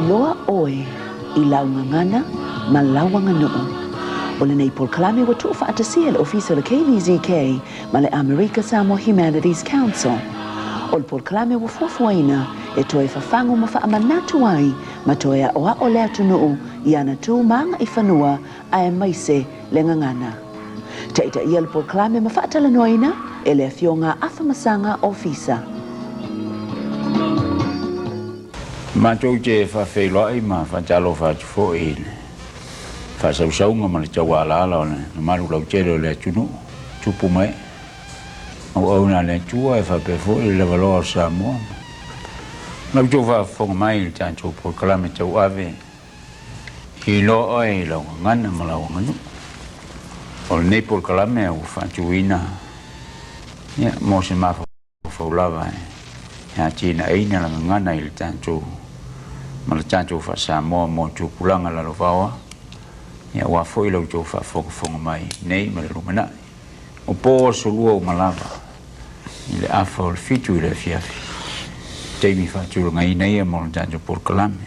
loa oe I laungangana ma lawanga nuu. O le nei pol kalame wa tu faatasia le ofisa le KVZK ma le America Samoa Humanities Council. O le pol kalame wa fuafuaina e toe fafango ma faamanatu ai ma toe a oa o le atu nuu I ana tu manga I whanua a e maise le ngangana. Taita ia le pol kalame ma faatala noina e le fionga Afamasaga Ofisa. Mātou te faafeilua I ma whantalo whaatufo I whaasausaunga ma le taualala o le maru lau tere le atunu tupu mai au na le tua e whapefo I le waloa o Samoa lau tau whaafonga mai le tātou por kalame tau ave I loa e lau ngana ma lau nganu o le nei por kalame au whaatuina mo se mafa whaulawa ya tina eina la ngana I le tātou ma le tātou wha Samoa mo tūpulanga la rovawa ia wa foi lau tō wha whakafonga mai nei ma le rumana o pō solua o malawa I le afa o le fitu I le fiafia teimi whaturanga I nei mo le tātou por kalame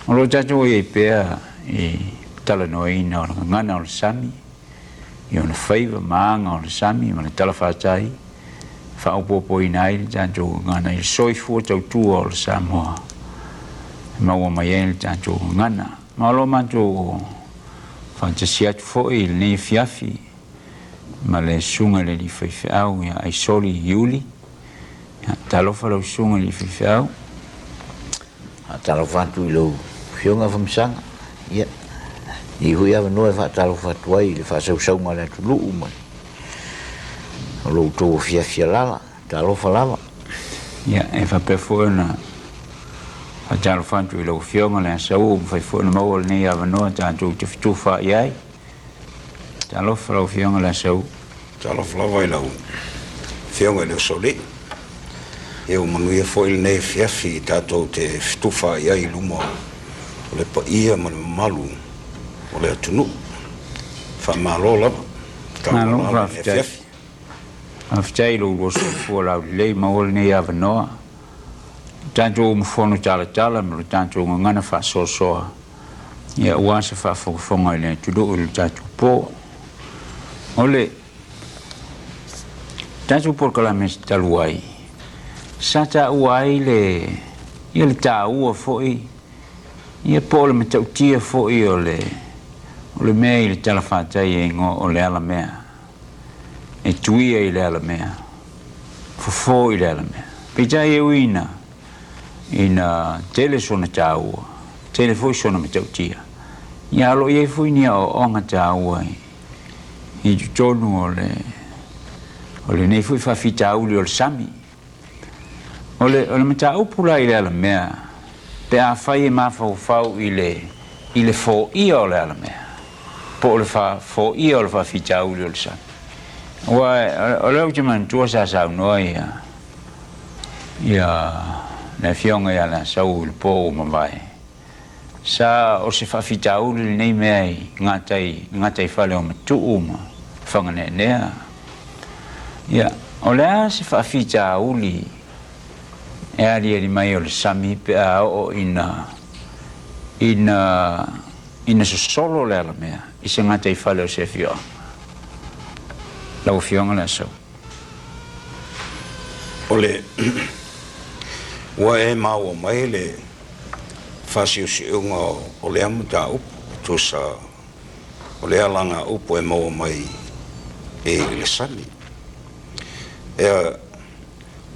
o lo tātou I pēa I tala noina o le ngana o le sami I o le faiva maanga o le sami ma le tala whātai whaopopo I nai le tātou ngana I le soifua tautua o le Samoa maua mai e le tātou ngana ma lo mātou fantasiatu foi le nei fiafi ma le sunga le li faifeau ia Aisoli Tapaiuli talofa lau sunga li faifeau talofa atu I lau fionga Afamasaga ia I hui awa noe talofa atu ai le whaasausaunga le atu luu mai o lau tō fiafia lala talofa lava ia e whapefo na Atalo fantu I lau fionga le asau mwhai fwona maua le nei awanoa tātou te fituwha iai. Talo lau fionga le asau. Talo whalawa I lau fionga le soli. E o manuia fo I nei fiafi tātou te fituwha iai luma o le paia ma le malu o le atunu. Whamalo lava. Malo whaftai. Whaftai lau lo soifua lau lei maua le nei awanoa. Tātou mawhono tala ma le tātou ngana faasoa ia uasa whaafonga I le tudu le tātou pō o le tātou por kalame talu ai sa tāu ai le ia le tāua foi ia pō le matautia foi o le mea I le tala whātai e ngo o le ala mea e tuia I le ala mea fofo I le ala mea peitai e uina ina tele sona tāua, tele foi sona matautia. Ia alo iei foi ni o onga tāua I tonu o le nei foi whawhi tāuli o le sami. O le matau pula I le ala mea, pe a whai e mawhau I le fo ia o le ala mea. Po o le fo ia o le whawhi tāuli o le sami. O leo te mantua sa sau noa ia na fionga ia la sau il po mamae sa o se whawhitau li nei mea I ngatai whale o matu uma whangane nea ia o lea se whawhitau li e ari mai o le sami pe a o ina solo le ala mea I se ngatai whale o se fionga lau fionga la sau ole Wa e maua mai le whasiusiunga o le amuta upu tusa o le alanga upu e maua mai e le sami.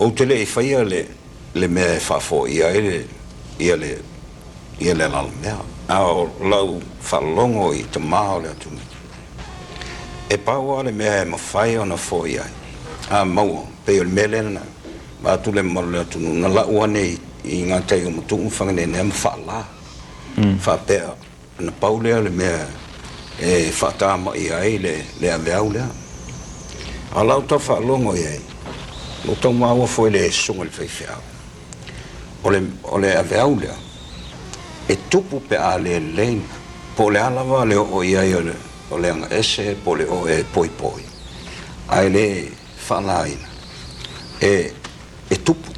O te le I whaia le mea e whafo ia le lala mea. A o lau whalongo I te maho le atumi. E paua le mea e mawhai o na fo ia. A maua, pe o le mele na ba tu le malu tu na la uane I ngatai o mutu whangane ne mawhala faapega na paulea le mea e whaatama I ai le aveau lea a lau tau whaalongo I ai o tau maua foi le sunga le whaiwhao o le aveau lea e tupu pe a le leina po le alawa le o I ai o le anga ese po le o e poi ai le whalaina e tupu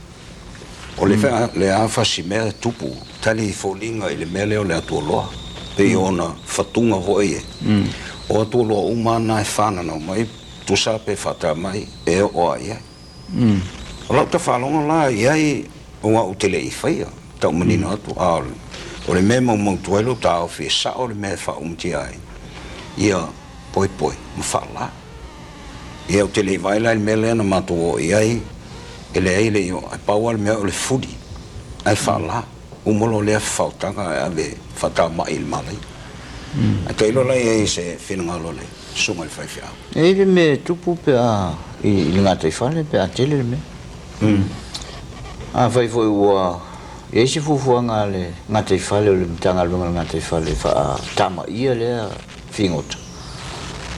O le a fasi mea tupu, tali folinga i le mea leo le atua loa. Pe ona fatunga hoi e. O atua loa umana e whanana mai, tusa pe whata mai, e o ai ai. O lau ta whalonga la, iai o ngā utele i whaia, tau manina atu. O le mea mau tuelo tau whi sa o le mea whaumti ai. Ia poi, ma whala. Ia utele i waila i mea lena mato o iai, ele ai le yo ai paua me o le fudi ai fala o molo le fautanga ave fata mai il malai ai te lo lai se fina lo le sunga il faifia e me tupu pe a i Gakaifale pe a tele me a vai foi o e se fufuanga le Gakaifale o le tanga lunga Gakaifale fa tama ia le fingota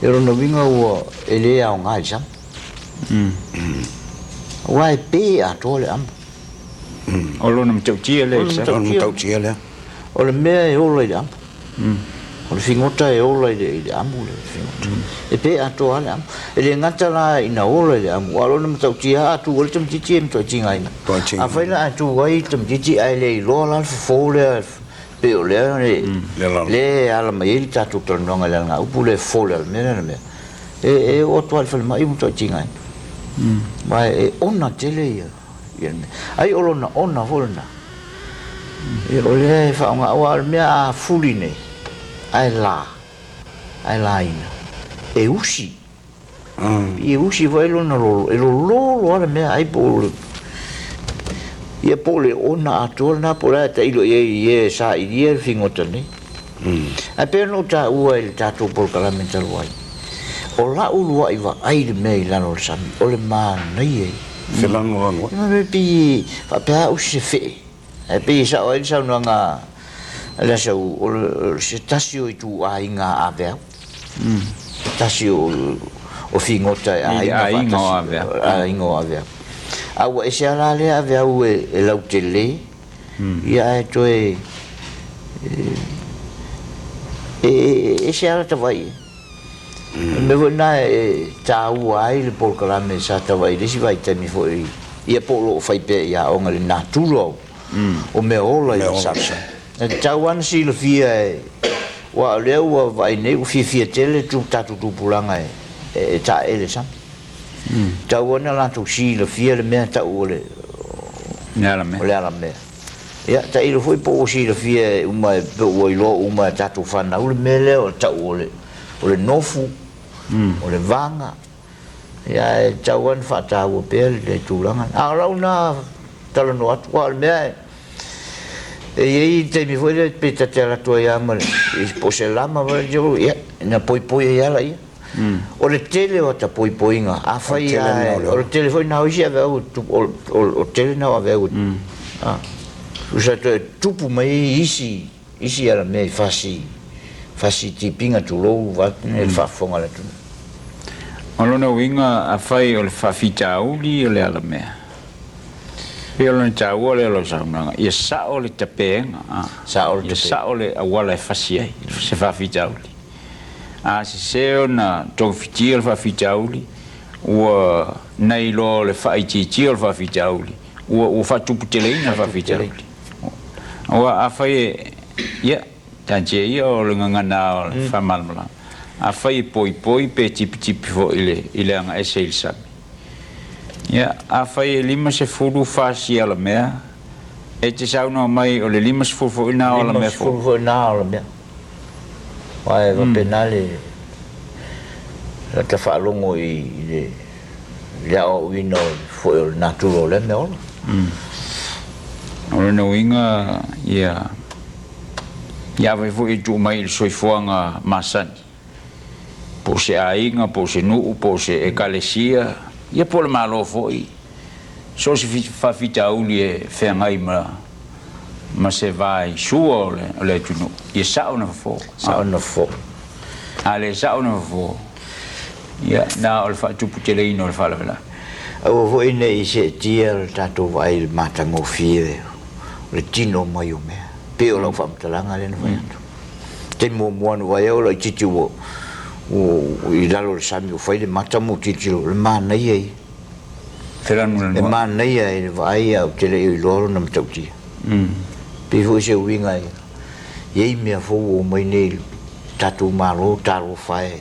e no vinga o ele a un aja Wai pe a tole am. O lona mtautia le sa. O mtautia le. O le mea e ola i am. O le fingota e ola i am le fingota. E pe a tole am. E le ngata la ina ola i am. O lona mtautia atu o le tamtiti e mtautinga ina. A whaila atu wai tamtiti ai le i loa la fo le pe o le le ala mai i tatu tononga le nga upu le fo le mea mea. E o toa le mai mtautinga ina. Mai ona tele ia ai olona ona holna e ole fa nga wa mea fuline ai la ina e usi vai lona lo e lo ala mea ai po ia pole ona atona pole ta ilo ie sa ie fingota ne a pe no ta ua il tato por parlamentar wai o la ulua i wa ai le mei lano le sami o le maa nei ei se lano lano ima me pi whapea u se fe e pi sa o ele sau nga le sau o se tasio i tu a inga a vea tasio o fingota a inga a vea a ua e se ala le a vea u e lau te le ia e to e se ala ta vai me vona e tau ai le polkalame sa tawai le si vai temi foi ia polo fai pe ia onga le natulo o me ola i sapsa e tau an si le fia wa le wa vai ne u fia tele tu tatu tu pulanga e ta ele sam tau ana la tu si le fia le me tau le Nela me. Ole ala me. Ia ta ilo foi po si le fia uma o ilo uma tatu fana ule mele o tau ole nofu ole vanga. Ia tauan fata o pel le tulanga. Ala una tala no atu al me. E te mi foi le peta tela to ia mal. Po se lama va jo ia na poi ia la ia. O le tele o ta poi nga a fai o le telefone na hoje ave o tele na ave o usa tupu mai isi era me fasi tipinga tu lo va el fa fonga la tu Olona winga a fai o le faafitauli o le ala mea. Pe olona tau o le alo saunanga. Ia sa o le tapenga. Sa o le awala e fasi ai. Se faafitauli. A se seo na tongfitia le faafitauli. Ua nei lo le faititia le faafitauli. Ua fatupu teleina le faafitauli. Ua a fai ia tanche ia o le ngangana o le famalmala. A fai poi pe tipi fo ile anga Aisoli Sami. Ya a fai lima se fulu fasi ala mea. E te sauna mai o le lima se fulu ina ala mea fo. Lima se fulu ina ala mea. Wai va penale. La ta fa longo i le o wino fo il naturo le mea ola. Ora no winga ia vai fo i tu mai soifua nga masani. Po se ainga, po se nuu, po se ekalesia, ia po le malo foi. So se faafitauli e whengai ma se vai sua o le tunu. Ia sauna fo. Sauna fo. Ale sauna fo. Ia na o le faatupu teleino o le falawela. Au foi ne i se tia le tatou vai le matangofie le tino mai o mea. Pe o lau whamtalanga le na vai atu. Te muamuanu vai au lai titi o i lalo le sami o fai le matamu titilo le mana iei Wheran e mānei e vai au te rei loro na matautia. Pe hui se uinga e. Iei mea fōu o mai nei tatu mālo, taro whae.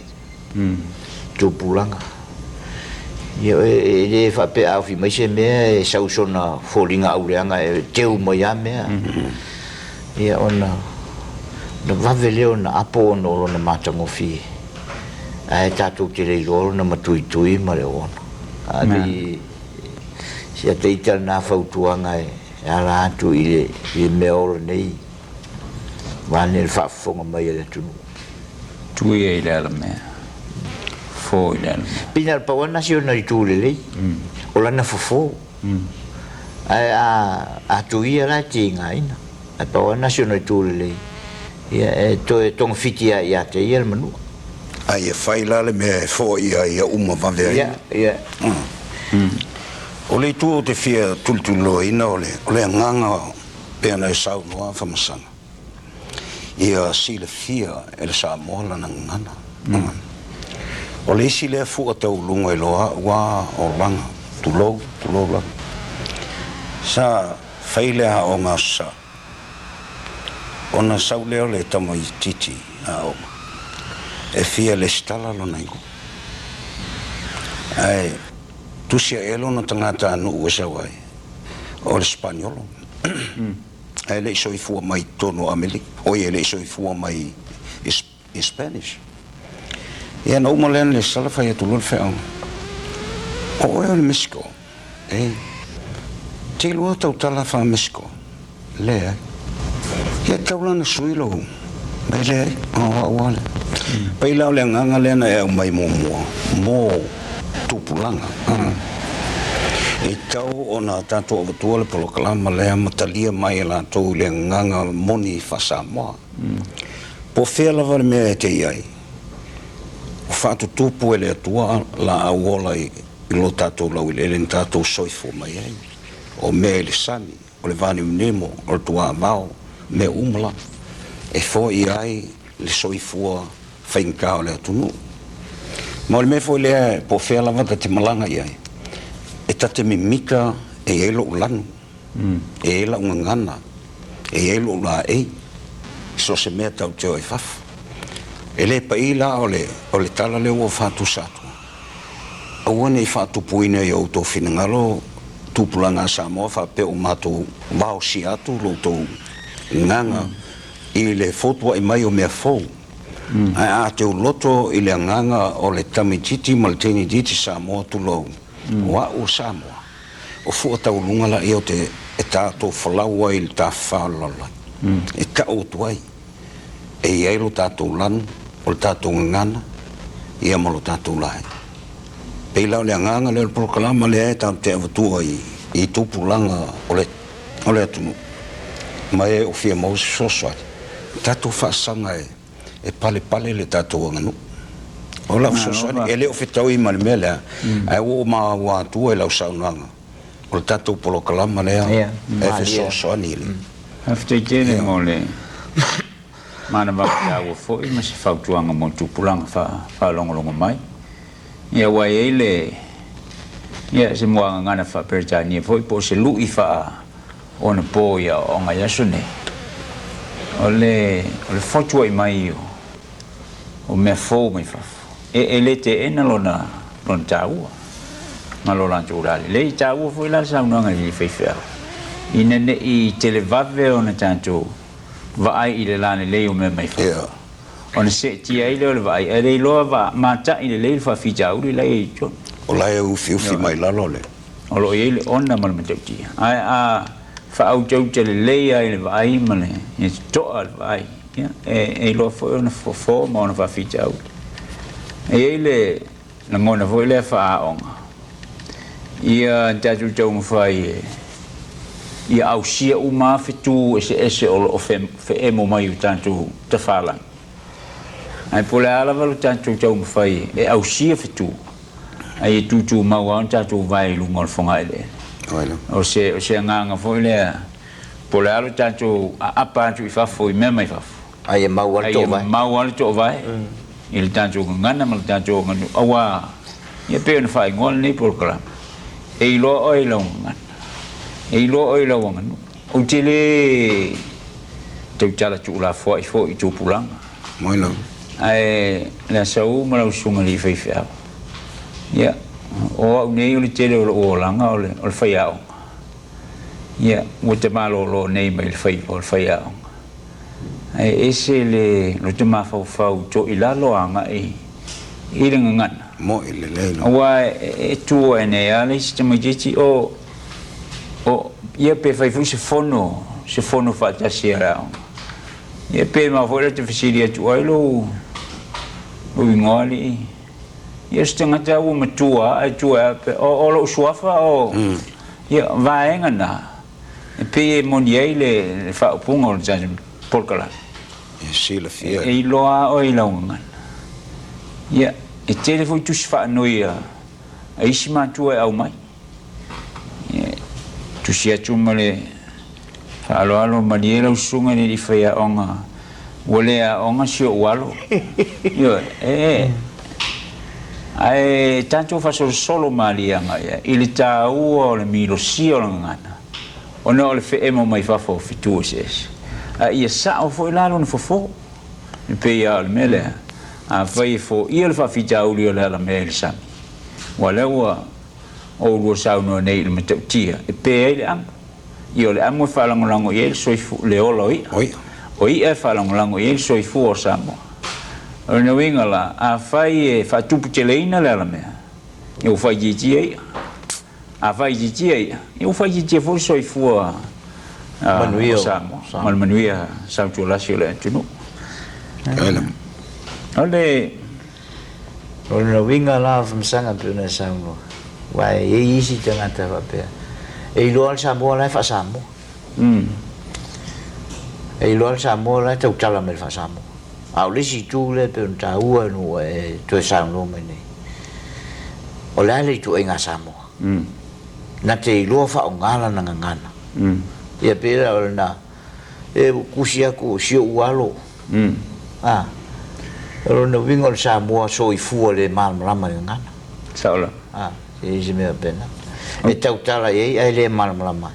Tupulanga. Ia e whape au fi mai se mea e sausona fōringa aureanga e teu mai a mea. Ia ona na waveleo na apo ona olo na matangofi. Ai tatu te rei loro na matui ma le ona. Abi sia teita na fautuanga e ala atu i mea olo nei. Wane le whaafonga mai e le tunu. Tui e le ala mea. Fō i le ala mea. Pina le pawana si ona i tū le lei. O lana fofo. Ai a tui ala te inga ina. Ai pawana si ona i tū le lei. Ia e tonga fiti a te ia le manua. Ai e whaila le mea e fō ia uma vave ai. Ia. O le tū o te fia tultuloa ina o le nganga pēna e sau noa Afamasaga. Ia si le fia e le Samoa lana ngana. O le isi lea fuqa tau lunga i loa wā o langa, tulou langa. Sa whailea o ngā sa. Ona sau leo le tamo i titi a oma. E fia le stala lo naiku. Ai, tusia elo na tangata anu uesa wai. O le Spaniolo. Ai le soifua mai tono Amerika. Oi le soifua mai Spanish. Ia na uma lena le sala fai atu lor whao. O le Mexico. Te lua tau tala wha Mexico. Le ia tau lana suilo. Mai le wale. Pai lau le nganga lena e au mai mō tupulanga. E tau o nā tātou avatua le polokalama lea matalia mai e lātou le nganga moni wha Samoa. Po whea lava le mea e te iai. O whātu tūpu e le atua la auola i lo tātou lau i le tātou soifua mai ai. O mai le sami, o le vani unemo, o le tua mao, me umala. E fo i ai le soifua whainka o le atunu. Ma o le me fo i lea po whea lava ta te malanga i ai. E tate mimika e elo ulanu, e ela ungangana, e elo ula ei, so se mea tau teo e fafu. E le pa ila o le tala leo o whātu sātu. Awane i whātu puina i au tō whinangalo, tūpulanga Samoa whape o mātou wao si atu, lo tō nganga, i le fotua i mai o mea fōu. Ai a te loto i le nganga o le tamititi ma le teni diti Samoa tu lou. Wa o Samoa. O fua tau lungala i o te e tātou whalaua i le tā whālala. E ta o tuai. E i eiro tātou lanu, o le tātou ngana, i amalo tātou lai. Pei lau le nganga le prokalama le e tātou te avatua i tūpulanga o le atunu. Mai e o fia mausi soswai. Tātou whaasanga e pale le tātou anganu. O lau soswani, e leo whetau i mani mea lea, ai o maa wātua e lau saunanga. O le tātou polokalama lea, e whe soswani le. Hafte tēne mo le mana waka o foi, ma se whautuanga mo tūpulanga whalongolongo mai. Ia wai eile, ia se moanga ngana whaperetani e foi, po se lui wha o na pō ia o ngai asune. O le whatua i mai o mea fōu mai whafu. E le te ena lona tāua. Ma lo lanto urale. Le i tāua foi la saunanga i faifea. I nene i televave o na tātou vaai i le lane lei o mea mai whafu. O na se tia i leo le vaai. E rei loa va mata i le lei le whawhita uri lai e tion. O lai e ufi mai lalo le. O lo i le ona malamatau tia. Ai a whaau tau te le lei ai le vaai male. E toa le vaai. E loa foi o na fofo ma o na whawhita uri. E le na ngona foi le whaaonga. Ia tātou tau mwhai ia au sia uma fitu ese o fe emo mai u tātou te whalang. Ai pole alawa lo tātou tau mwhai e au sia fitu. Ai e tūtū maua on tātou vai lunga o whonga ele. O se nganga foi lea pole alo tātou apa atu i whafo i mea mai whafo. Ai e maualalo vai. Ai e maualalo vai. I le tātou ngana ma le tātou nganu. Awa, ia peo na whai ngol nei polkara. e lo oi lo ngana e lo oi lo ngana o tele te tala tu la fo i tu pulang mai lo ai la sau ma lo sunga li faifia ya o nei o tele o langa o faia ya mo te malo lo nei mai faiva o faia ai ese le lo te mafau to ilalo anga i ngana mo le le wa tu ene ale sistema jiti o ia pe fai fu se fono fa ta sia ia pe ma fora te fisiria tu ai lo ngoli ia stenga ta u matua ai tu pe o lo suafa o ia va engana pe moniai le fa punga o jan polkala si la fia e loa o ilonga ia e tele foi tu sfa noia a isma tu e au mai tu sia tu male alo maniera usunga ni fia onga wolea onga sio walo yo ai tanto fa solo malia mai il tau o le milo sio ngana ono le fe emo mai fa fo fitu ses a ia sa o foi lalo no fo pe ia al mele a fai fo ia le fa fitauli o la mai le sami wala o lo sa no nei le metia e pe ele am io le amo fa lango ia soifua le oloi oi e fa lango ia soifua o Samoa o no wingala a fai fa tupu teleina le mea io fai gigi a fai gigi io fai gigi fo soifua manuia Samoa manuia sa tu la sio le tunu ole no wingala Afamasaga pena Samoa wai e isi tanga ta pa e lo al Samoa la fa Samoa e lo al Samoa la tau tala me fa Samoa au le si tu le pe ta ua no e to Samoa me nei o la le tu inga Samoa na te lo fa ngala na ngana ia pera o na e kusi aku sio ualo o no vingo al Samoa soifua le malama ngana saula e se me pena e tau tala e le malama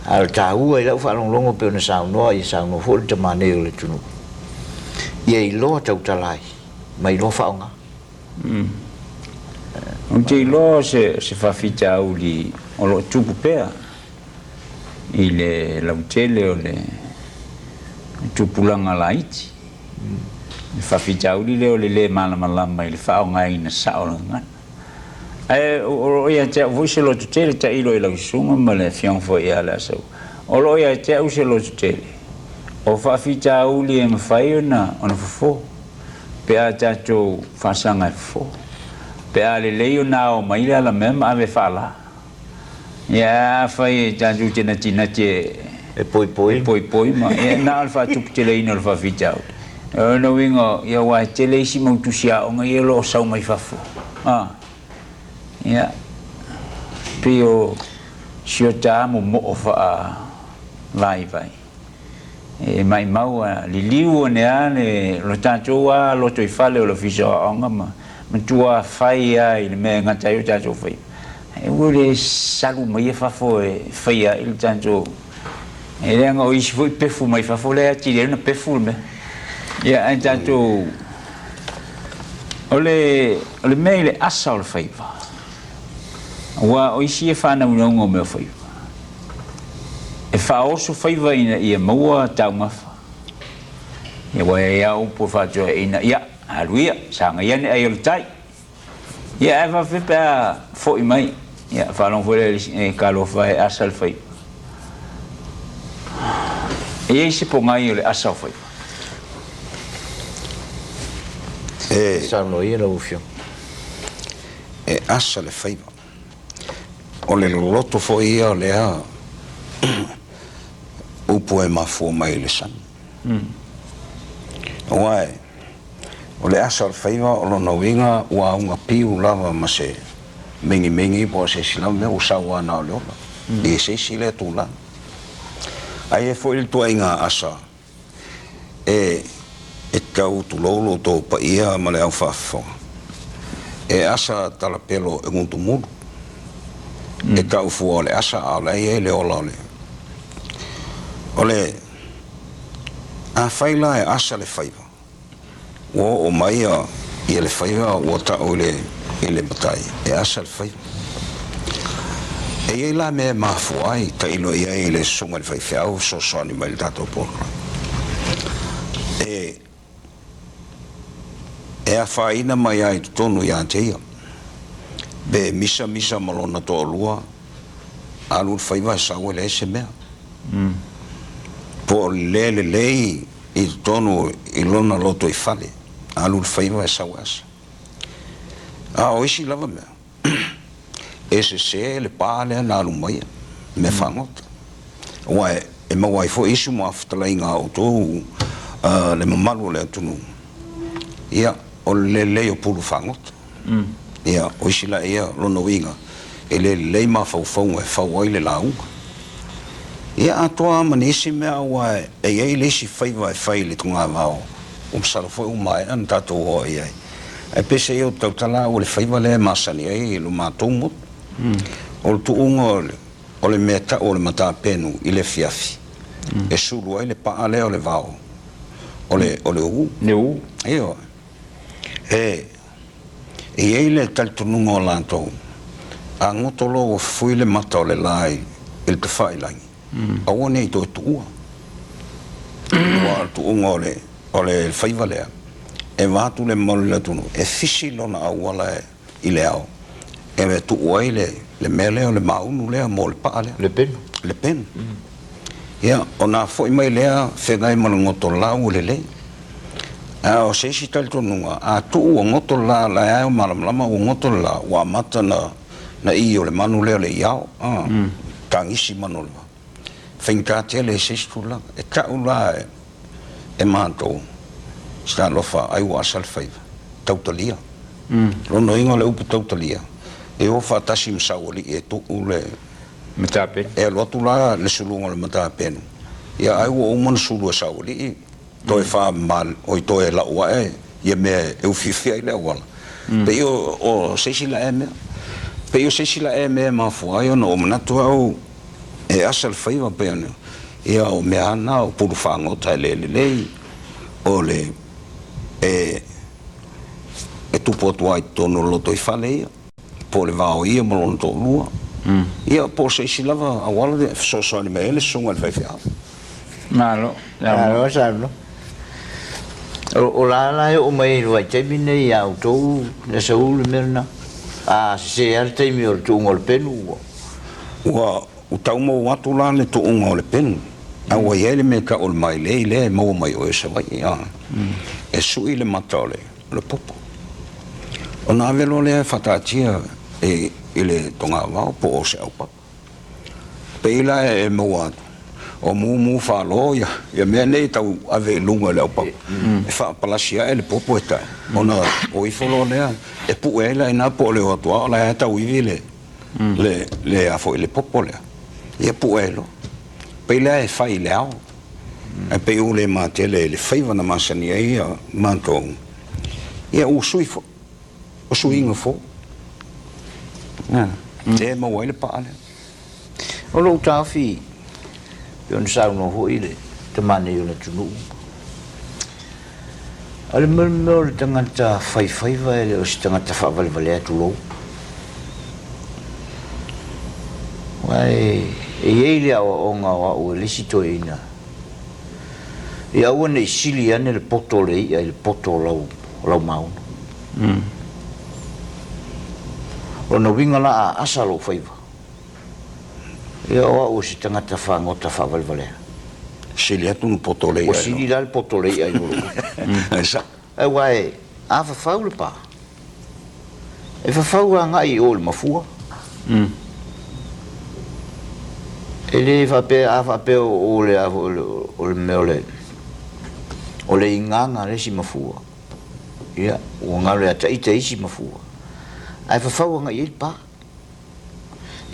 al taua i lau fa longo pe na sauno i sauno fo te mane o le tunu i lo tau talai mai lo fa nga on te lo se fa fitauli o lo tupu pea i le lautele o le tupulanga laiti fa fitauli le o le malama i le fa nga ina saulanga ai o ia te voise lo tutele ta ilo i lausunga ma le fion fo ia la so o lo ia te use lo tutele o fa fita uli e mafai ona fofo pe a tato fasanga fo pe a le leo na o mai la mema ave fala ia fai tato te na te e poi ma e na alfa tu tele ino alfa fita no wingo ia wa tele si mo tu sia o ngai lo sa mai fafo ya pio siota mo fa vai e mai maua liu ne ale lo tanto wa lo toi fale lo fiso anga ma tua fai ai me ngata yo tanto fai e wole salu mai fa fo fai il tanto e lengo o isi foi pefu mai fa fo le ati le na pefu me ya tanto ole mai le asal faiva wa o isi e fa na ungo me faiva e fa oso faiva ina ia maua tau mafa ia wa ia upo fa jo ina ia aluia sanga ia ne ai tai ia eva fipa fo i mai ia fa long fole e kalo fa asal fai e isi po ngai le asal fai sa no ia no fio e asal fai o le loto fo ia le a upo e mafo mai le sami Oai, o le asal faiva o lo winga ua unga piu lava ma se mengi po se sila me o sawa na o leola. E se sile tula. Ai e fo il tua inga asa. E tau tu lolo to pa ia ma le au fafo. E asa talapelo e nguntu mulu. e kau fua le asa ala e le ola ole a faila e asa le faiva o mai ia le faiva o ta o le matai e asa le faiva e la me mafuai ta ilo ia le songa le faifia o so ni mai tato por e a faina mai ai tonu ia te be misa malona to lua alu faiva sa o le se me por le i tonu i lona loto i fale alu faiva sa was o isi lava me ese se le pale na alu mai me fangot wa e ma wai fo isu mo aftala inga auto le mamalu le tunu ia o le o pulu fangot ia o sila ia lono winga le ma fau e fau ai le lau ia atoa manisi mea wa e le si faiva e fai le tunga vao sala foi mai an tato o ia e pese eu tautala o le faiva le masani ai lo matongo o tu o le meta o le mata penu i le fiafi e sulu ai le pa le o le vao o le u ia e ele tal tununga o lantou a ngotolo o fui le mata o le lai il te failangi a one i to tua wa tu o le faiva lea e vatu le mole le tunu e fisi lona a wala i le au e me tu uai le mele o le maunu lea mo le paa lea le penu ia o na foi mai lea whengai mana ngotolau le o se si tal tonunga a tu o ngoto la o malamlama o ngoto la wa mata na i o le manu le iao tangisi manu le whenka tele se stula e kaula e manto sta lofa ai wa sal faiva tautalia lono inga le upu tautalia e o fa tasi msauli e tu le matape e lo tu la le sulunga le matape ia ai o mon sulu sauli toi fa mal oi toi la wa e me eu fiafia le wala pe io o se si la me ma fu ai no na tu au e asal faiva pe no ia o me ana o pu fa ngota le o le e tu poto ai tono lo toi fale po le va o ia mo lo to lua ia po se si lava a wala de so ni me le songa le fiafia malo sa o la o mai vai te mine ia o to na saul merna a se al te mi o tu ngol penu wa o tau mo watu la le tu ngol penu a wa ele me ka o mai le mo mai o se vai ia e su ile matole le popo o na velo le fatatia e ile tonga va po o se opa peila e mo watu o mu fa loia ia me nei tau ave lunga le opa e fa palasia ele popo eta ona o i folo lea e pu ela ina po le o tua la tau i le a fo le popo le ia pu elo peila e fai le au e pe u le matele le faiva na masani ia manto ia o soifua o suinga fo te mo ele pa ale o lo tafi yon sa no ho ile te mane yo le tunu ale mer tangata faiva ele o tangata fa vale tu lo wai e ele o nga o le sito ina ia one sili ane le potole ia le potolo lo mau o no winga la asalo faiva ia o si tangata fa ngota fa valvale sili atu no potole o sili la le potole ia esa e wai a fa faule pa e fa faula nga i o le mafua ele fa pe o le meole o le inganga le si mafua ia o nga le ata ite isi mafua ai fa faula nga i pa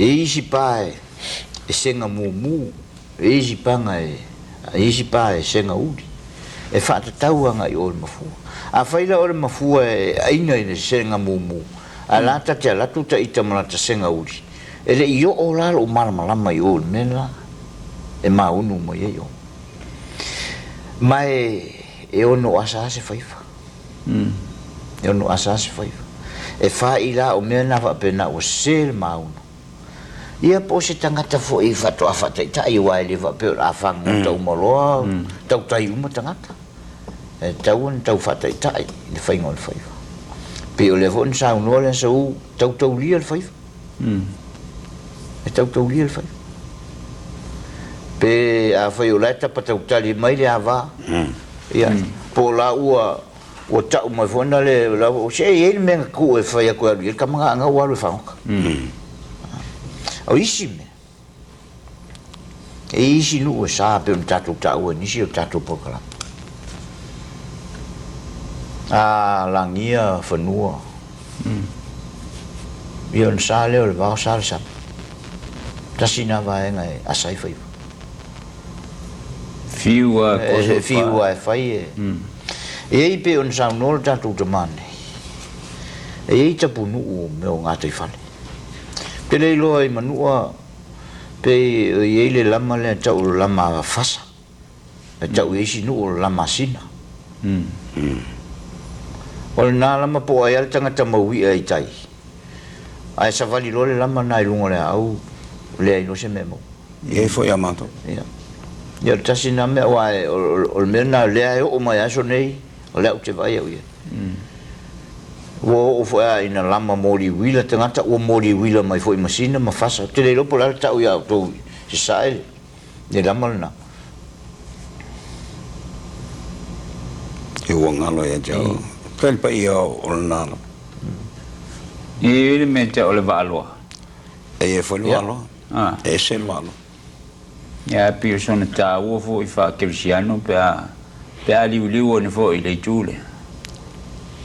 e isi pa e senga mumu e isi panga e isi pa e senga udi e fa tau nga i o le mafua a faila o le mafua e aina i le senga mumu a lata te alatu ta ita mana ta senga udi ele io o la lo malama i o mena e maunu mo io mai e ono asa se faiva e ono asa se faiva e faila o mena fa pena o sel maunu ia po se tangata fo i fato afata tai wa le va pe afang tau moloa tau tai uma tangata e tau fata tai le faingol faiva pe o le von sa no le so tau li al faiva e tau li al faiva pe a faiola ta pa tau tali mai le ava ia po la ua o tau mai fona le la o se ele men ku e faia ko ali ka manga nga wa le fa o isi me e isi nu o sa pe un tatu tau ni si o tatu pokala a langia fanua ion sa le o va sa sa tasina va ngai asai fai fiua fiua fai e pe un sa no tatu te mane e tapu nu me o ngata fale pe le loi manua pe e le lama le tau lama fasa e tau e si nu lama sina o na lama po ai al tangata maui ai tai ai sa vali lo le lama nai lungo le au le ai no se memo e foi amato ia tasina me wa o mena le ai o mai aso nei o le te vai au ia o foi ina lama mori wila tangata o mori wila mai foi masina ma fasa te le lo pola tau ia to se sai le lama na e o ngalo ia jau tel pa ia o na e le mete o le valoa e foi lo e se lo ya persona ta o fo i fa cristiano pe ali liu ne fo i le tule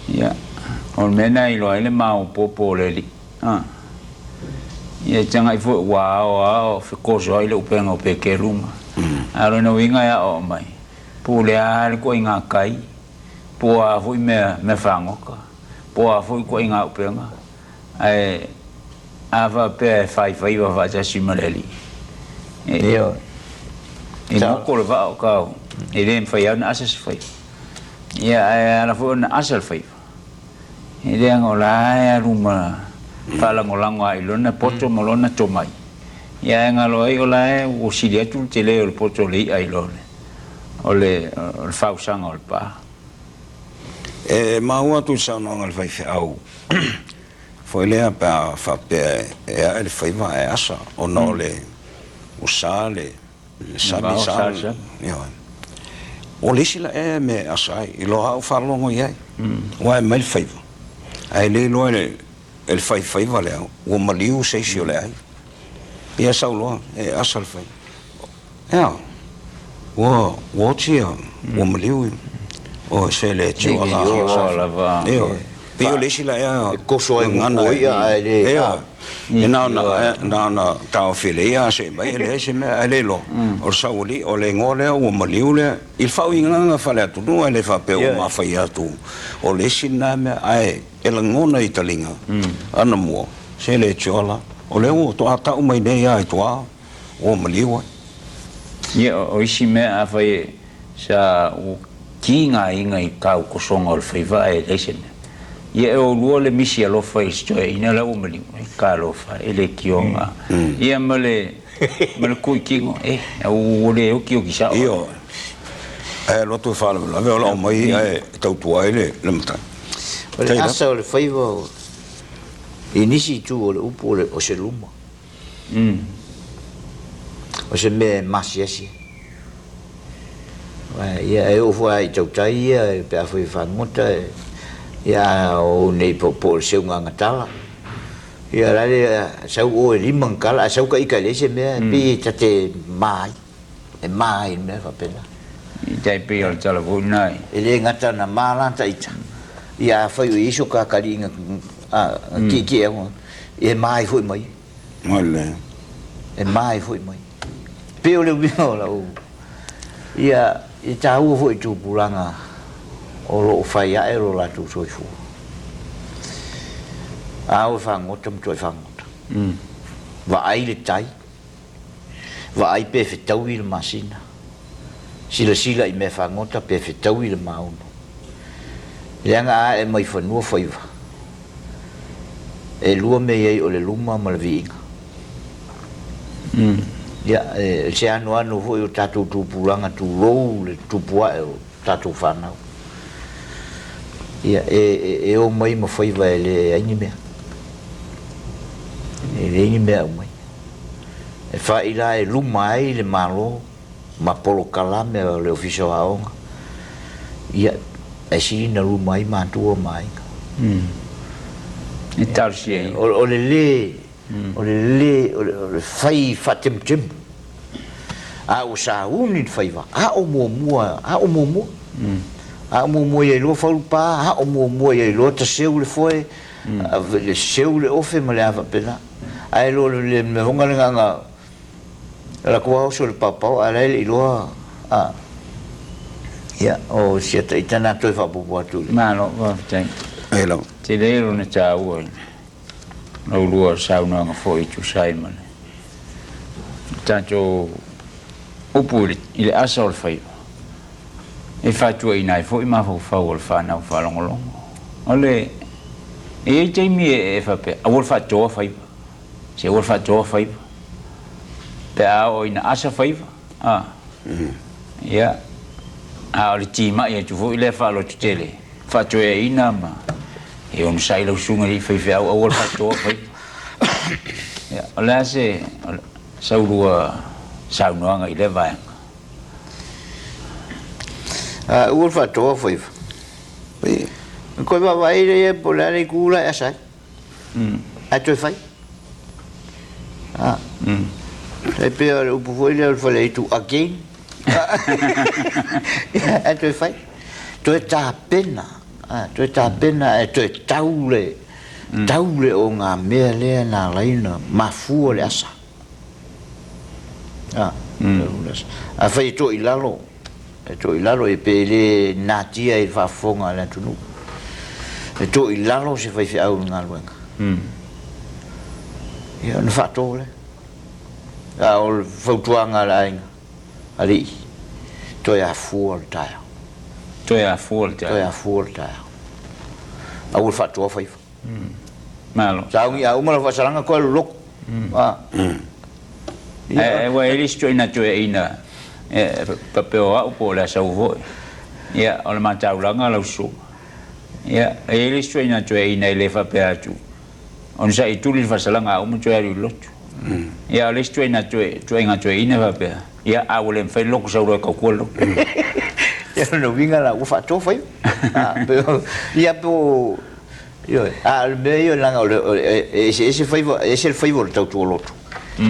ya on mena i lo ele mau popo le li ya tanga i fo wa fe koso ile upenga pe ke ruma aro no winga ya o mai pu le al ko inga kai po a fo me fangoka po a fo ko inga upenga ai ava pe faiva va ja simaleli ia e no ko va o ka e le fai ana asas fai ia ana fo na asal fai e le ngola ya ruma pala ngolango ai lona poto molona tomai ia ngalo ai ola o silia tu tele o poto le ai lona ole fausanga ol pa e maua tu sa no ngal fai au foi le pa fa pe e ele faiva e asa o no le usale sabi ia o le sila e me asai i lo au falongo ia wa mai faiva ai le lo el faiva le o maliu se si le ai ia sa lo e asal fai ia o tia o maliu o se le tia la va Pio le sila ya koso ai ngana ia ele e na tau file ia se mai le se me ale lo o sauli o le ngole o maliule il fa inga fale tu no ele fa pe o ma fa ia tu o le sina me ai ele ngona italinga ana mo se le chola o le o to ata o mai ne ia to o maliu ia o isi me a fa sa o kinga inga i kau kosonga o faiva e lesen ia o luo le misi alo fai stoi ina la umeli ka lo fa ele kionga ia male kui kingo o le o kio kisa io lo tu fa la veo lo mai tau tua ele le mata le asa o le faiva inisi tu o le upo o se luma o se me masiasi ia e o foi tau tai ia pe a foi fangota ia o nei po se unga ngatala ia la sau o limang kala sau ka ikale se me pi tate mai e mai me fa pena dai pe o tala nai ele ngata na mala ta ita ia fa iso ka kalinga ki e mai foi mai mole e mai foi mai pe o le vino la o ia i tau foi tu pulanga o lo fai a ero la tu soifua au fangota mtoi fangota Vai le tai. Vai pe fetau i le masina. Sila i me whangota pe fetau i le mauna. Leanga a e mai whanua faiva. E lua me iei o le luma ma le viinga. Ia, se anu hoi o tātou tūpuranga tū rou le tūpua e o tātou whanau. Ia, e o mai ma faiva e le aini mea. E le aini mea o mai. E whaila e luma ai le malo ma polo kalame o le ofiso haonga. Ia, e sirina luma ai mātua mai. I tarsi ai. O le fai fatem. A o sa uni faiva. A o mua. A o mua e lo falupa. A o mua e lo ta seu le foi. Le seu le ofe ma le ava pena. A e lo le me honga le nganga. La kua o so le papau. A le iloa. Ia, o sia ta itana toi whapupu atu. Malo, tai. Ai lau. Te leiro na tā ua. Nau lua sauna nga fo i tu saimane. Tātou upu i le asa o le whaiva. E whātua i nai fo i mawhau whau o le whanau whalongolongo. O le, e teimi e whape, a wol whātua whaiva. Se wol whātua whaiva. Pe a o ina asa whaiva. Ia. A o le tīma i atu fo i le whalo tu tele. Whātua e ina ma. E onu sai lau sunga i whaiwhia au awal whātua whaiva. O lea se saurua saunoanga i le vaianga. Uol whātua whaiva. Koe wawai rei e po lea rei kūra e asai. A toi whai. E pēa le upu fwoi lea whale i tu again. A toi whai. Toi tā pena. Toi tā pena e toi taule o ngā mea lea nā laina mafua le asa. A whai to i lalo. E to i lalo e pe le nātia i whafonga le tunu. E to i lalo se whai whiau ngā luenga. Ia, na whato le. A o whautuanga la inga. Ali. Toi a fua le taia. Toi a fuolta. A ul whatua whaiva. Malo. Saungi a umara whasaranga koe loko. E wa elisto ina tue ina. E papeo au po le sau voi. Ia, o le matauranga lau su. Ia, e elisto ina tue ina i le whapea atu. On sa i tuli whasalanga au mo tue ari lotu. Ia, o elisto ina tue inga tue ina whapea. Ia, a wale mwhai loko saurua kaukua loko. Ia no vinga la ufa to fai. Pero ia po le meio langa ese faiva, ese el faiva tau tu loto.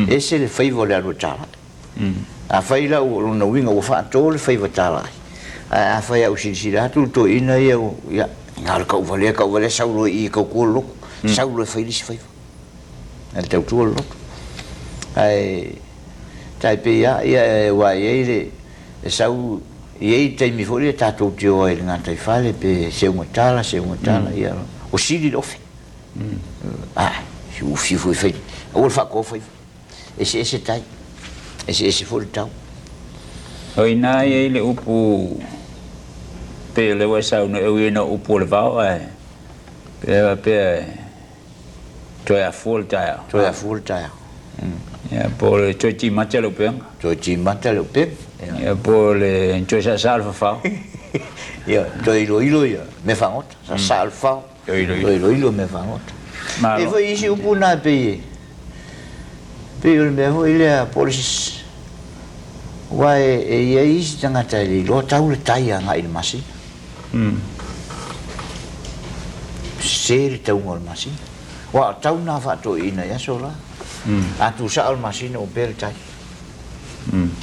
Ese el faiva le alo tala. A fai la no vinga ufa to le faiva tala. A fai au sila tu to ina ia ngal ka vale saulo i ka ko lo. Saulo fai lis faiva. El tau tu loto. Ai tai pe ia wa ie sau Iei taimi fori e tātou te oa i ngā taifale pe seunga tala ia o siri lofe. Si ufi fui fai. A ol whako fai. Ese tai. Ese fori tau. Hoi nā iei le upu pe lewa sauna e uina upu le vau ai. Pe toi a full taia. Ia po le toi ti mata le upeanga. Ia po le toi sa salfa fau. Ia, toi ilo ia, me whangota. Sa salfa. Toi ilo me whangota. E foi isi upu nā peye. Peye le mea hoi lea polisis. Wa e ia isi tangata ili lo tau le taia ngā ili masi. Seri tau ngā ili masi. Wa tau nā whato ina ia sola. A tu sa al masina o bel tai.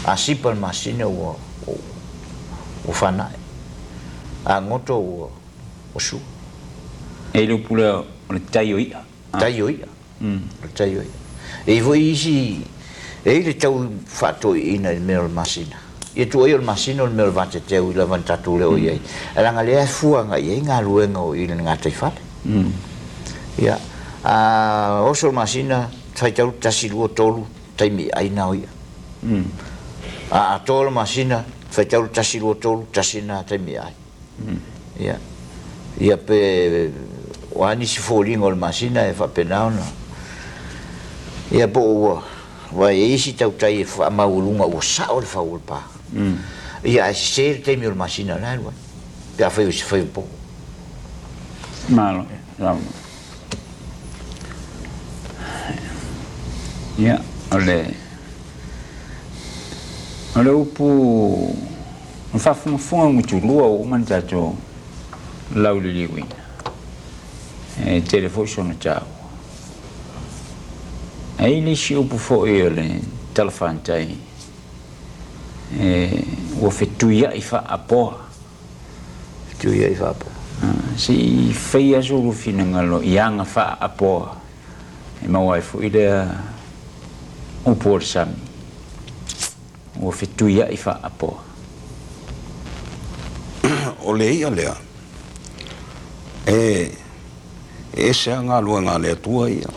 A sipa al masina o whanai. A ngoto o su. E lupule o le taioia. Taioia. E voi isi e le tau whato ina i mea al masina. E tu ai al masina o mea al vante teu i la vantatu leo iei. E langa lea fuanga iei ngā luenga o ina ngā taifale. Ia. A oso al masina fai tau tasi lua tolu taimi ai nao ia a tola masina fai tau tasi lua tolu tasina taimi ai ia pe wani si folingo le masina e fa penaona ia po wa isi tau tai fa maulunga o sao le fa ulpa ia se taimi le masina la wa ya fai po malo ya ole upu fa funga mutu lua o manjato lauliliwi telefone tau ai li si upu fo ele telefone tai o fetuia ifa apo tuia ifa apo si feia so fina ngalo yanga fa apo e mauai fu ide upu sami o fetuia ifa apo ole ia lea se ngā lua ngā lea tua ia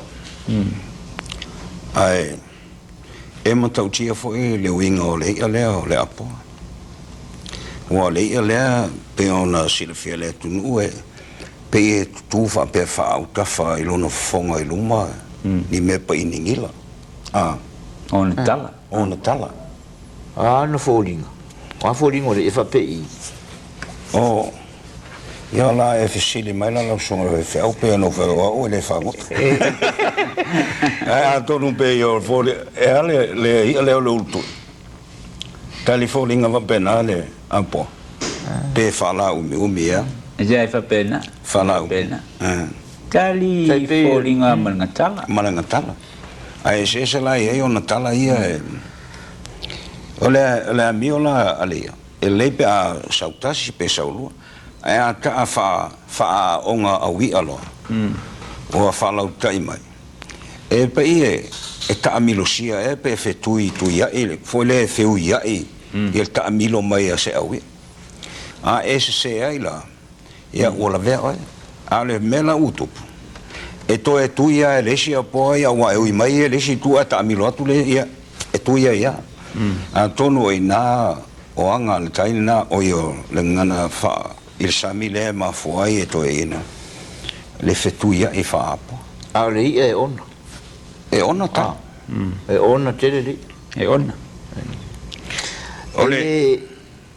ai matau tia fo le winga o le ia lea o le apo wa le ia lea pe ona silafia le tunu pe e tufa pe fa au tafa ilona fonga iluma ni me pa iningila ona tala no folinga le fa pe ia la e fisili mai la songa fe au pe no fe o le fa tonu pe yo fo le ultu telefoninga va penale apo pe fala umi ya ja fa pena fala pena tali folinga mangatala ai se la ia ona tala ia ole miola alia ele pe a sautasi pe saulua a ta fa onga awi alo o fa lau tai mai e pe e ta amilosia e pe fe tui ia ele foi le feu ia e ta amilo mai a se awi a se ai la ia o la vea a le mela utup e to e tu ia le si po ia wa e mai le si tu ta amilo atu le ia e tu ia a tonu e na o anga le taina o yo le ngana fa il sami le ma fuai e to ina le fetuia e fa apo a le e ona ta e ona tele e ona ole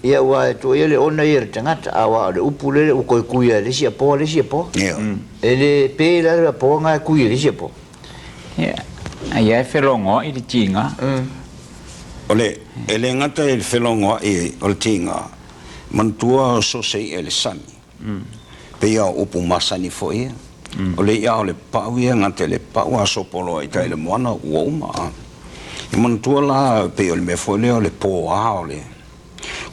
ia wa to ele ona ir tangata awa le upule o ko kuia le si apo ele pe la po nga kuia le si apo ai e felongo i tinga ole ele ngata il felongo e ol tinga mantua so sei ele sami pe ia upu masani foi ole ia ole pauia ngata le paua so polo i tai le moana uoma mantua la pe ole me foi le po ole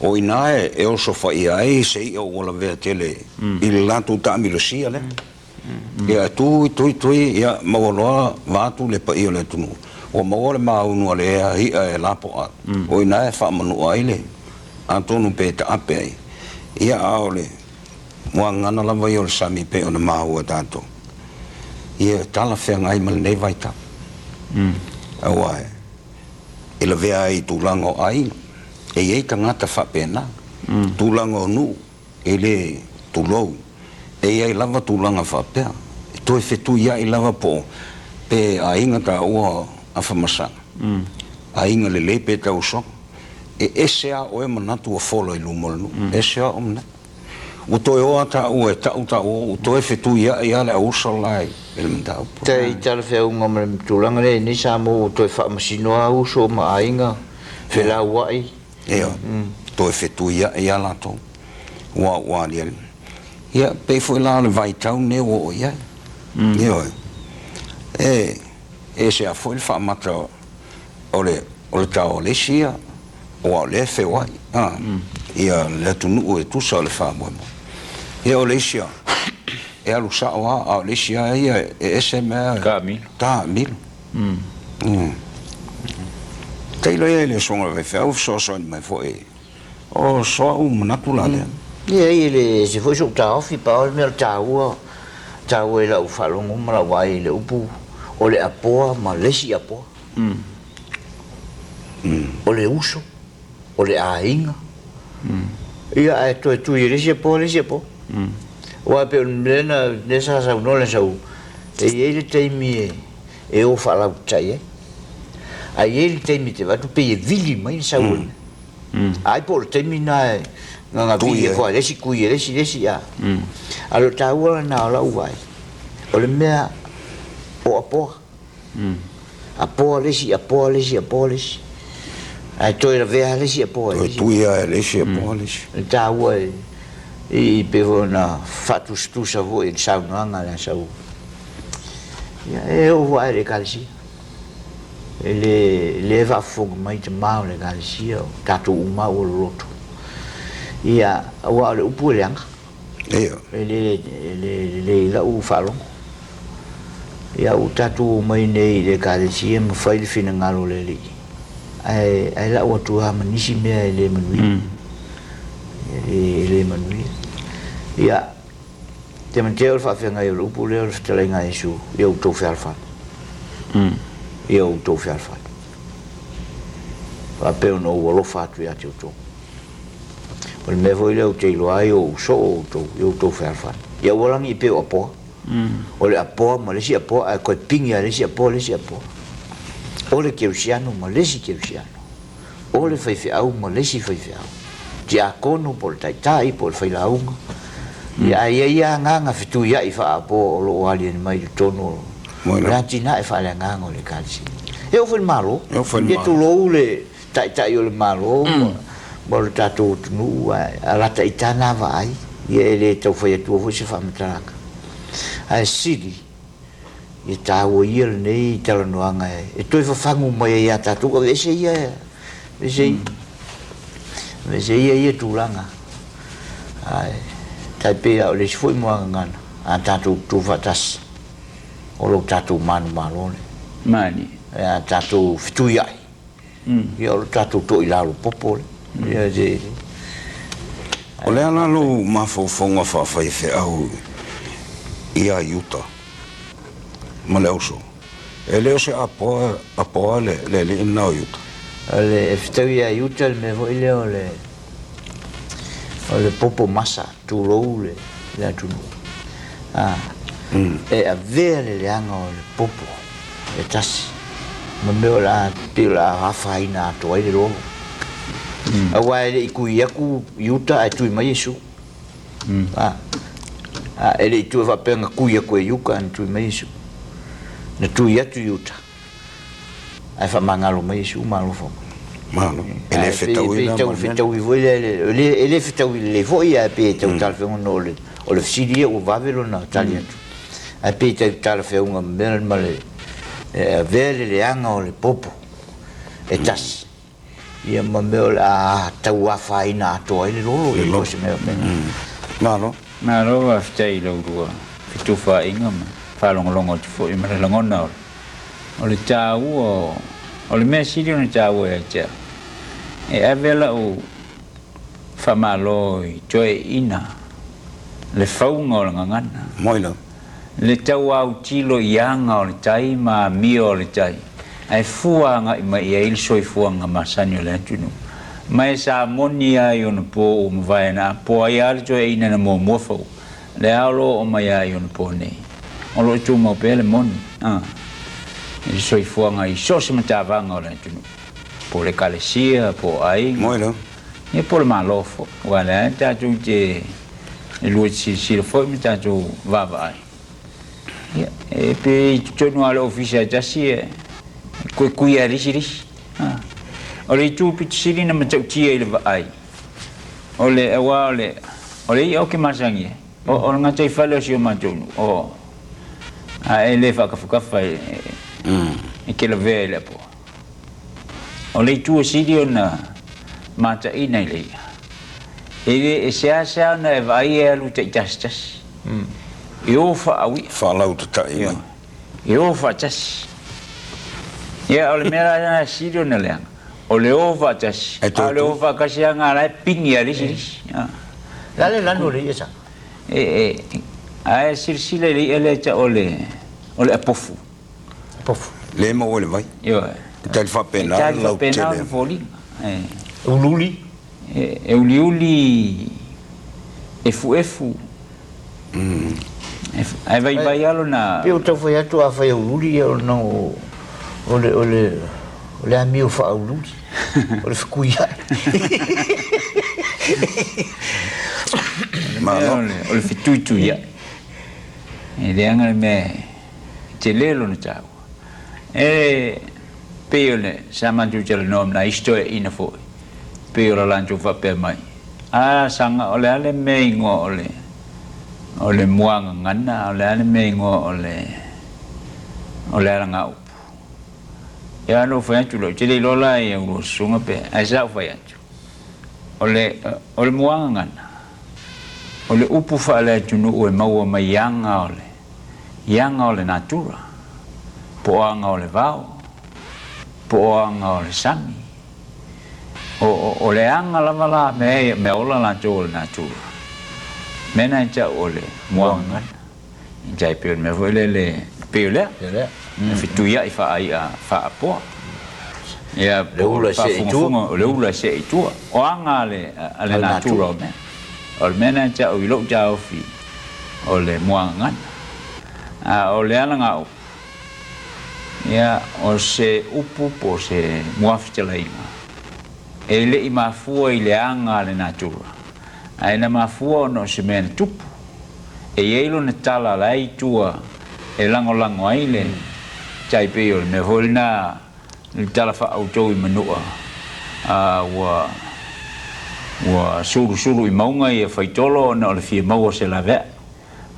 o inae e o so fai ai sei o ola vea tele il lato ta milosia le ia tu ia mawaloa vatu le pa ia le tunu o mawale maunu ale hi e lapo o inae fa manu ai le antonu pe ta ape ai ia aole mo ngana la vai o sami pe ona mau tanto ia tala fe ngai mal nei vai ta awai ila vea ai tu lango ai e tangata fa pena tulango nu ele tulou e lava tulanga fa pe to e fetu ia i lava po pe a inga ta o Afamasaga a inga le pe ta uso ese a o manatu o folo i lumolu ese a omna o to o ta o ta o to e fetu ia le uso lai el manda te tal fe un ngom tulanga le ni Samoa to e fa masino a uso ma a inga fe la wai to e fetu ia la to wa le ia pe foi la le vai tau ne o ia se a foi fa mata ole tau le sia o le fe wai ia le tunu e tu sa le fa mo ia ole sia e alu sa o le sia ia SMA ta mil Tailo ele songa ve fa so mai foi o so naturale ele se foi so ta ofi pa o meu taua e la ufalongo mala wai le upu o le apoa ma lesi apoa. O le uso, o le ainga. Ia e toi tui lesi apoa. Wa pe lena nesa sa no le sau. E ele teimi e o fala tai. Ai ele teimi te vatu pe vili mai sau. Ai por teimina nga vili ko lesi kui lesi ya. Alo taua na la uai. O le mea o apoa. Apoa lesi. Ai toi la vea lesi apoa. Tui a lesi apoa lesi. Taua i pe na fatu sa voi sau nanga la sau. Ya e o vai le kalsi. Le va fog mai te mau le kalsi o tatu uma o roto. Ia wa le upu le anga. Ia. Le la u falo. Ia u tatu mai nei le kalsi mo fai fina ngalo le li. Ai la o tu ha manisi me le manui. Le manui. Ia te manteo le faafekai o le upu lea o le fetalaiga iesu ia outou fealafai ia outou fealafai faapea ona ou alofa atu iā te outou o le mea foi lea ou te iloa ai o usoo ia outou fealafai ia ua lagi i pe o apoa o le apoa ma lesi apoa ae koe pigi a lesi apoa o le keusiano ma lesi keusiano o le faifeʻau ma lesi faifeʻau te akono po le taʻitaʻi po le failauga ia nganga fitu ia i fa po lo ali mai tono la tina e fa le nganga le kalsi e o foi malo e tu lo le tai o le malo mo le tatu nu ala tai tana vai e le to foi tu foi se fa matraka ai sidi e ta o ia nei tala no anga e tu fa fangu mai ia tatu ko vese ia ia tu langa ai tai o le foi mo ngana a tatu tu fatas o lo tatu manu malone mani a tatu fitu ia ia o tatu to ilalo popole ia je o le ala lo mafofonga faafeau ia yuta ma le oso e le ose apoa le ina o yuta le fitu ia yuta me vo ile o le popo masa tu roule la tu e a vere le anga o le popo e tasi ma meo la pila hafaina to ai le rogo a wai le ikui aku yuta ai tui mai Yesu e le tu va penga kui aku e yuka an tui mai Yesu na tui atu yuta ai fa mangalo mai Yesu malo fo Mano, ele fetau ina ma fetau i voi ele fetau le voi a pe tau tal fe no o le sidi o vavelo na talia a pe tau tal fe un mel male vele le anga o le popo e tas ia ma mel a tau a faina to ai le lolo e lo se me Mano va ftai lo rua fitu fa inga ma fa longo fo i mare langona o le tau o le mea siri ona tau e tia e avela o famalo i toe ina le faunga o le ngangana moina le tau au tilo ianga o le tai ma mio o le tai ai fuanga i mai e il soifua nga masani o le atunu mai sa moni ai ona po o mawai na po ai ale toe ina na mo mofau le alo o mai ai ona po nei o lo tu mo pele moni il soifua nga i sosi matavanga o le atunu po le kalesia po ai moina e po le malofo wala tatu te e lui si foi mi tatu vava ai e pe tonu ala ofisa tasi ko kuia risi o le tu pitsiri na matautia ile vai o le awa o le o ke masangi o nga tai fale si o matonu o a ele fa ka e ke le vele po o le tu sidi ona mata ina ile e se na e vai e lu te tastas e o fa awi fa lau te tai mai e o fa tas o le mera na sidi ona le o le o fa tas o le o fa kasi anga la pingi ali si Dale lano le esa. Ai silsile le ele ta ole apofu. Pofu. Le mo le vai. Yo. Tal fa pena la pena tele. foli. Ululi. E uliuli efu. Ai vai alo na. Pio tau foi atu a fai ululi o no ole amiu fa ululi. Ole fkuia. Ole fituitu ya. E leanga me te lelo na tau. Peole sama tu jala nom na isto e ina foi. Peole lancho fa pe mai. Sanga ole ale me ngo ole muanga ngana ole ale me ngo ole nga up. Ya no foi tu lo te lo la e ngo sunga pe. Asa foi atu. Ole muanga ngana. Ole upu fa ale tu no e maua mai yanga ole natura. Poanga ole vao. Poanga ole sami. Ole anga lava la me ola la tu ole natura. Mena cha ole muanga. Jai pe me vole le peule. Fitu ya ifa ai fa po. Ya le ula se itu. Oanga ale natura me. Ole mena cha o lo cha ofi. Ole muanga. Ole alanga ya o se upu po se muafitelaima ele I mafua I le anga le natura ai na mafua no se men tupu e yelo ne tala lai tua e lango ai le chai pe o me volna le tala fa auto I manua wa suru I maunga I faitolo na le fie mau se la ve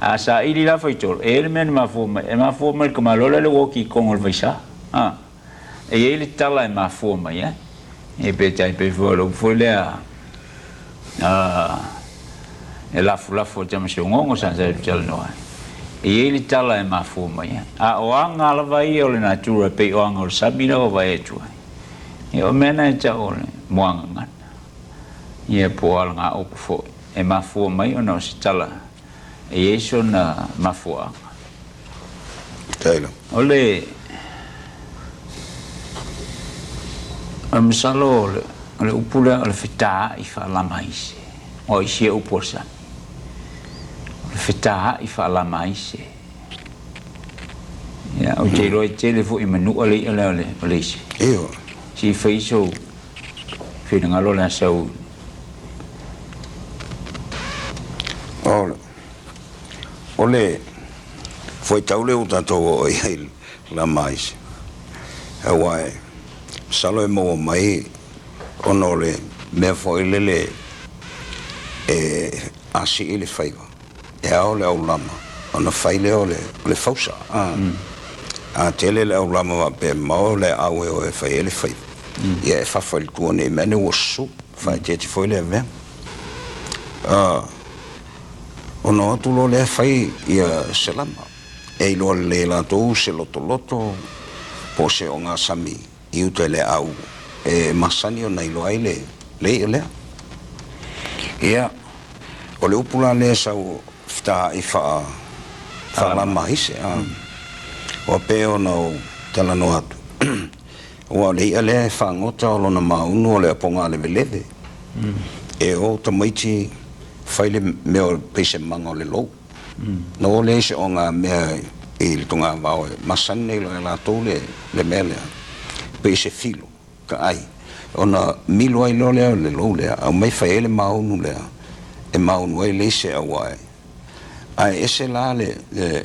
asa ili la faitol ele men mafuma ko malola le woki con o vaisa e ele tala mafuma ya e pe tai pe volo folea e la fo jam shongo sa jal no e ele tala mafuma ya o anga la vai o le natura pe o anga o sabina o vai tu e o mena cha o moanga ye po anga o fo e mafuma o no se tala e eso na mafua. Tailo. Ole amsalo ole upula ole fita I fa la mais. O isi uposa. Ole fita I fa la mais. Ya o jero tele fu I manu ole isi. Io. Si feiso fina ngalo la sau. Ole foi taule o tato o I la mais. Hawaii. Salo mo mai onole me foi lele asi ele faiva. E ole o lama. Ona faile ole fausa. Tele le o lama pe mo le awe o e fai ele faiva. Ia fa foi tu ne mene o su fa te foi le ve. Ono tu lo le fai ia selama e lo le la to se loto po se onga sami I uta le au e masani ona ilo ai le ia o le upula le sau fta I fa lama hise o pe ona o tala no atu o le fa ngota o lona maunu o le aponga le veleve e o tamaiti faile meo pese mango le lo no le se onga me il tonga va masane la tole le mele pese filo ka ai ona milo ai lo le au mai faile maunu le e maunu ai le se awai ai ese la le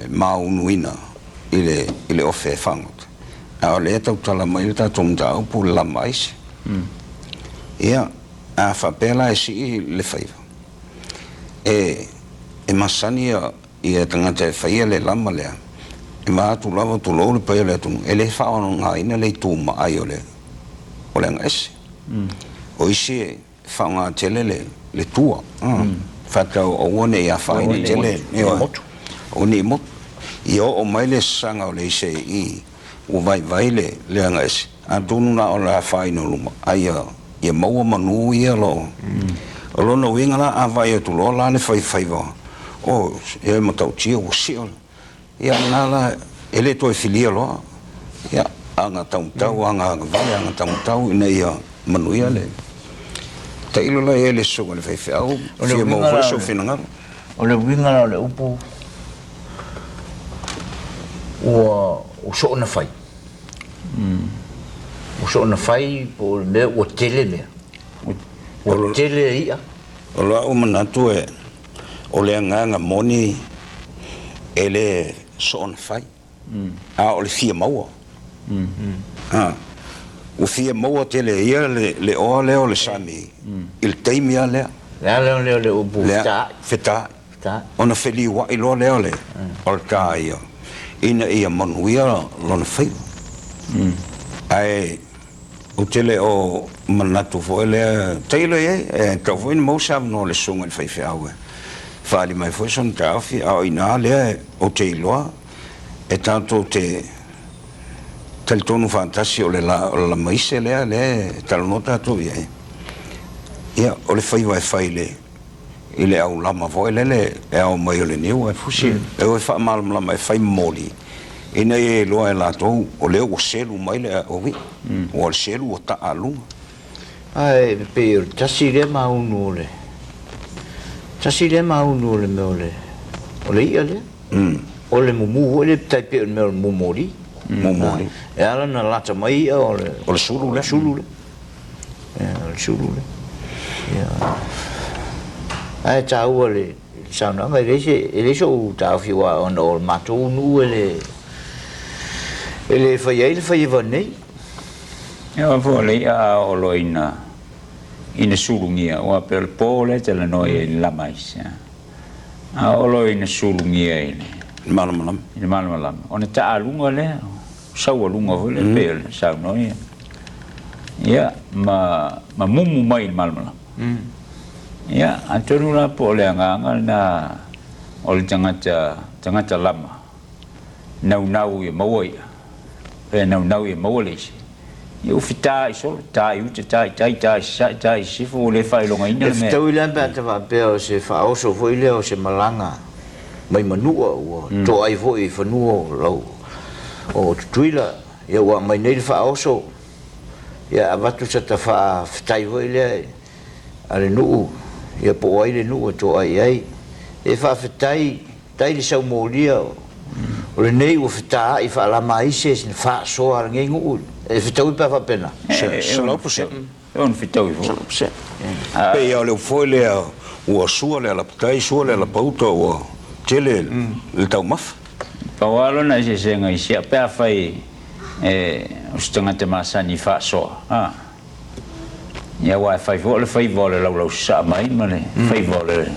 maunu ina ile ofe fangot a le ta tala mai ta tonga pu la mais ia a fa pela si le faiva e masani ia tangata faia le lama lea e maatu lava tu lou le paia le atunu e le whaono ngā ina le tūma ai o le ngasi o isi whaonga tele le tua whakau o wane ia whaine tele o ni motu I o mai le sanga o le ise I o vai le ngasi a tunu na o la whaino luma ai ia maua manu ia lo o lona winga la a vai tu lo la le faiva o e matau tia o sia ia nala ele to filia lo ia anga tau anga vai anga tau ina ia manuia le tailo la ele so le faifia o fia mo foi so finanga o le winga le upu o so na fai o so na fai po me o tele me o tele ia o la o manatu e o le nganga moni ele so na fai a o le fia mau o fia mau tele ia le o le sami il taimia le le upu feta ona feli wa ilo le o ta ia ina ia manuia lona fai ai o tele o manatu fo le tailo e ka fo in mo sa no le songa le fai fao fali mai fo son ta fi a ina le o tailo e tanto te tel tono fantasio le la maise le tal nota to vie ia o le fai le ile au lama vo le e au mai le niu e fusi e o fa mal lama e fai moli ina e lo e la to o le o selu mai le o vi o selu o ta alu ai pe tasi le ma unu le me o le ia le o le mumu o le tai pe me mumori e ala na lata mai o le sulu le ia ai tau le sauna ngai le so tau fi wa on ol matu nu ele faiva nei ia fo le a o lo ina sulungia o per pole te la noi la mais a o lo ina sulungia ile malam ona ta alunga le sau alunga le pel sau noi ia ma mumu mai malam ia antonu la po le anga na o le tangata lama nau e maua pe nau e maua le eu fita iso tai u tai sifu le faailoa ina me tau ile ba te va pe o se fa oso foi le o se malanga mai manua o to ai foi fanuo lo o tuila ia wa mai nei fa oso ia avatu sa ta fa fitai foi le ale nu ia po ai le nu to ai e fa fitai tai le sau molia o le nei o fita i fa la mai se faasoa ngai ngu e fitai pa fa pena se lo puse on fitai fo pe ia le foi le o sua le la fitai sua le la pauta o tele le tau maf pawalo na se ngai sia pe fai o stanga te masani faasoa ia wa fai vole lau sa mai male fai vole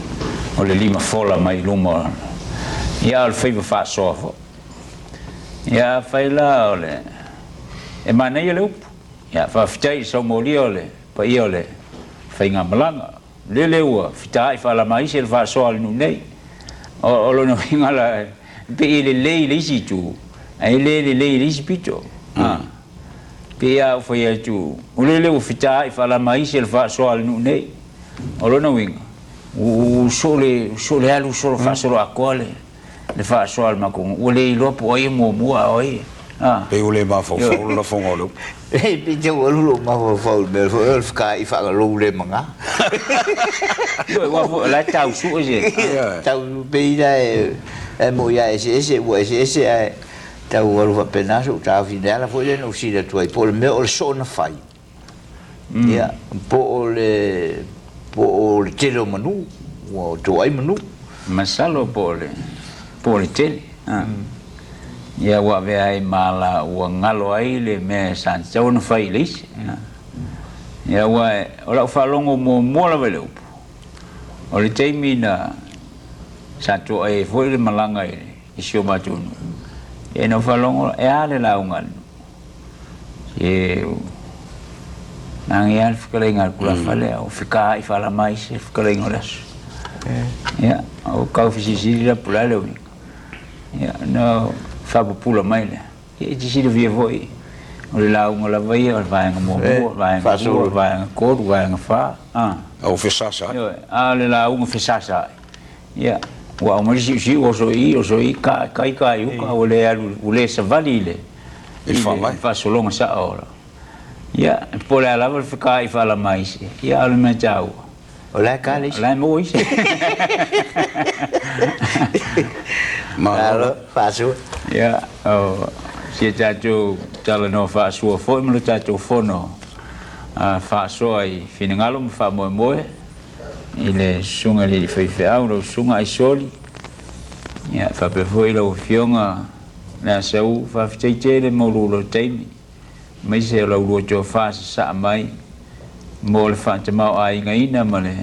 o le lima fola mai luma ia al fai faasoa fo ia fai la ole e mana ia le upu ia fa fitai so moli ole pa ia ole fai nga malanga le ua fitai fa la mai se faasoa le nei o lo no ngala pe ile le isi tu ai le isi pito pia foi tu o le o fita e fala mai se fa so al nu nei o lo no winga o sole alu solo fa solo a cole le fa so al ma con o le lo po ai mo ai pe o le ma fo lo fo ngolo e pe je o lo ma fo me fo el ska i fa lo le manga wa la tau su je tau pe da e mo ya ese tau alu fa penaso ta finala foi le no sila tu ai por me o so na fai ia po le telo manu o to ai manu masalo po le tele ia wa ve ai mala o ngalo ai le me san so na fai lis ia wa o la fa longo mo la velo o le temina sa to ai foi le malanga i sio matunu e no falongo e ale la ungal e nangial fikalenga kula fale o fika i fala mai se fikalenga ras ya o kaufisi la pula le ya no fa pula mai le e ci via voi o la unga la vai o vai mo vai ko vai fa o fisasa yo ale la unga fisasa ya wa o mari si o so i ka o le savali le I whamai. Whasolonga sa ora. Ia, po le alawa le whakai whala mai se. Ia, ale mea tāua. O lai kāle Lai mo ise. Malo, faasoa. Ia, sia tātou tala no faasoa foi, malo tātou fono. Faasoa i whinangalo ma wha moe moe. I le sunga le faifia au, lau sunga Aisoli. Ia, whape foi lau fionga Leasaua, whawhiteite le maulolo teimi. Mai se lau lua tō whaasa sa mai. Mo le whātamau a inga ina ma le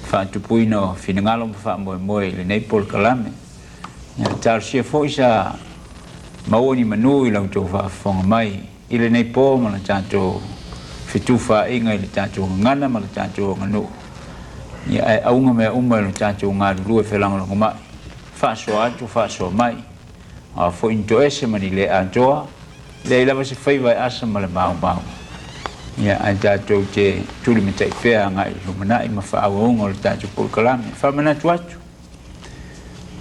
whātupuina o whinangalo ma wha moe moe le neipol kalame. Ia, tāru sia foi sa maoni manu i lau tō whaafonga mai. I le neipo ma le tātou whitu wha inga i le tātou ngana ma le tātou nganu. Ia, ai aunga mea uma i le tātou ngā lua whelangolonga mai. Faasoa atu, faasoa mai. A fo into ese mani le atoa. Le lava se faiva asa ma le mau. Ia, ai tātou te tuli me tai whea ngai lumanai ma whaawaunga o le tātou polkalame. Whamanatu atu.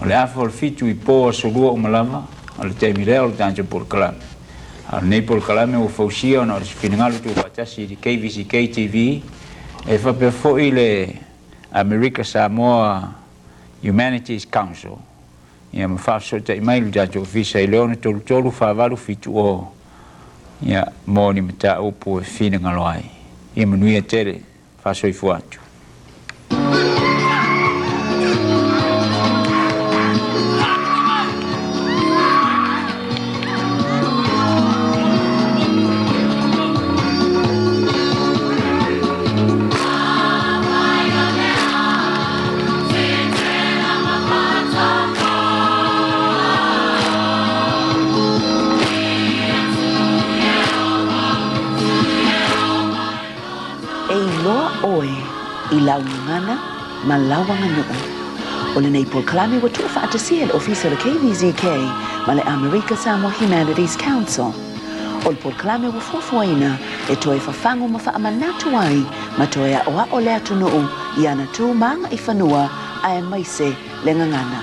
O le awha o le fitu I pō asolua o malama, o le teimi rea o le tātou polkalame. A nei polkalame o fausia o na o le whiningalu tu whatasi I KVCK TV. E whapea fo I le America Samoa Humanities Council. Ia ma whaasoa tai mai le tātou Ofisa I leona tolu whaavalu fitu o ia mōni mata upu e whinangalo ai. Ia manuia tere whaasoifua atu. I laungangana ma lawanga nuu. O le nei polkalame wa tufa atasia le ofisa le KVZK ma le America Samoa Humanities Council. O le polkalame wa fuafuaina e toe fafango ma faamanatu ai ma toe a oa o le atu nuu I ana tu manga I whanua a e maise le ngangana.